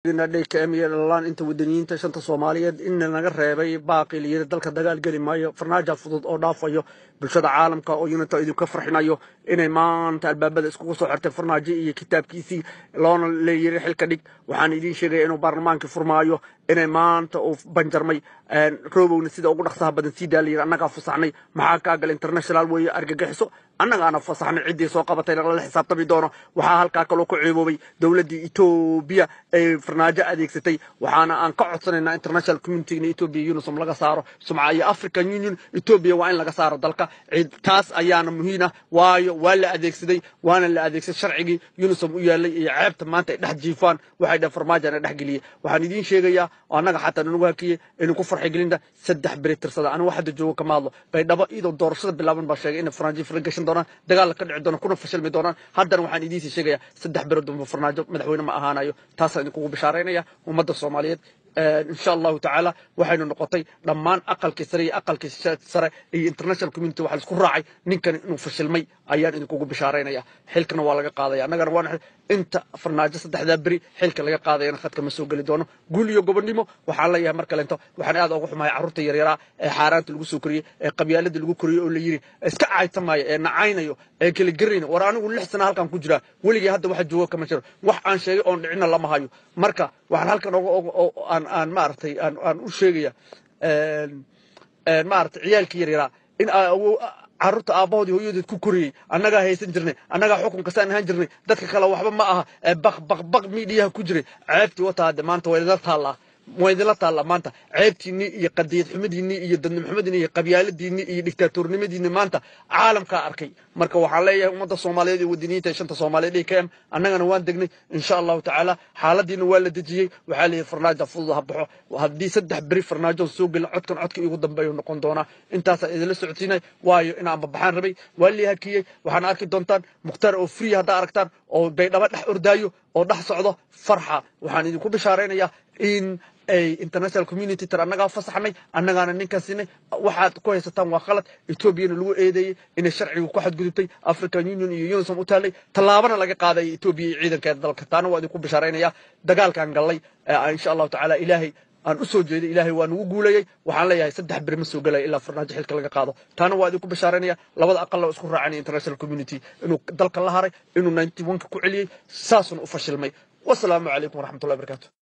dhayka laan inta wadaniyiinta shanta Soomaaliyeed in naga reebay baaqi liir dalka dagaal gali maayo farnaajo fudud oo dhaafayo bulshada caalamka oo yunita idin ka farxinayo inay maanta albaabada isku soo xirtay farnaajo iyo kitaabkiisii loona leeyahay xilka dhig waxaan idin sheegay inuu baarlamaanka furmaayo inay maanta uu banjarmay roobowna sida ugu dhaqsaha badan si daaliir annaga fasaxnay maxaa ka gal international way argagixiso annaga ana fasaxnay cidii soo qabatay la xisaabtami doono waxa halka kale ku ciiboobay dawladda Itoobiya ay farnaajo adeegsatay waxaana aan ka codsanayna international community in Itoobiya UNISOM laga saaro Soomaaliya African Union Itoobiya waa in laga saaro dalka taas ayaana muhiim ah waayo waa la adeegsaday waana la adeegsaday sharcigi UNISOM u yaalay iyo ceebta maanta dhex jiifaan waxay dhan farmaajana dhex galiyay waxaan idin sheegayaa annaga xataa nagu hakiyay in ku farxay gelinda saddex bari tirsada aan waxda joogo ka maadlo bay dhaba ido doorashada bilaaban ba sheegay in farnaajo faragashan doonaan dagaal ka dhici doona kuna fashilmi doonaan haddana waxaan idin sheegayaa saddex bari dumba farnaajo madaxweyne ma ahaanayo taas aan ku bishaaraynaya ummadda Soomaaliyeed إن شاء الله تعالى وحين نقطي ضمان أقل كسري أقل كسر international community وحال سكر راعي نكن إنه فشل مي أيان إنه كوجو بشارين يا حلكنا ولا قاضي أنا جروان أنت فرناجة صدق دبري حلك اللي قاضي أنا خدت مسؤول اللي دونه قول يو قبنيمو وحالا يا مركل أنت وحنا هذا أقول ما يعرض يريرا حارات الجسوكري قبيلة الجوكري اللي يري اسكع تماي نعينا يو كل جرين ورانا واللي حسنا هالكم كجرا واللي هذا واحد جوا كمان شر وحن شيء أن عنا الله ما هايو مركا وحن هالكم أن مارتي أن وشيء مارت عيال كيريرا إن عرضت أبوه يودي كوكري أنا جا هيسنجرني أنا جا حكم كسان هنجرني دتك خلا وحبا معها بق ميديا كجري عرفت وتاد ما أنت ولا الله وإذا الله ما أنت عيبتني يقديت حمدني يدن محمدني قبيلة ديني دكتاتور نمدني ما أنت عالم كأركي مركو وحلايا ومدة الصومالية ودينية شنت الصومالية كام أنا نوان دقني إن شاء الله تعالى حالة دين والد تجي وحالي فرناجة فوضها بحو وهدي سدح بري فرناجة سوق العدكن عدك يقدم بيو نقون دونا انت إذا لسه عطينا وايو إنا عم ببحان ربي واللي هكي وحنا أركي دونتان مختار أو فري هذا أركتان أو بينما نح أردايو أو نح صعده فرحة وحنا يكون بشارين يا إن أي international community ترى أنا قاعد فصحني أنا قاعد نكسيني واحد كويس تام وخلط إثيوبيا الو إيدي إن الشرع وواحد قدوتي أفريقيا يونيون متالي طلابنا لقى قاعدة إثيوبيا عيدا كذا الكتان وادي يكون بشارين يا دجال كان قال لي إن شاء الله تعالى إلهي أن أسوج إلهي وأن وجولي وحنا لي سدح برمس وقلي إلا فرناج حلك لقى قاضي تانا وادي يكون بشارين يا لبض أقل أسكر عن international community إنه دلك الله هاي إنه 91 كعلي ساس وفشل مي والسلام عليكم ورحمة الله وبركاته.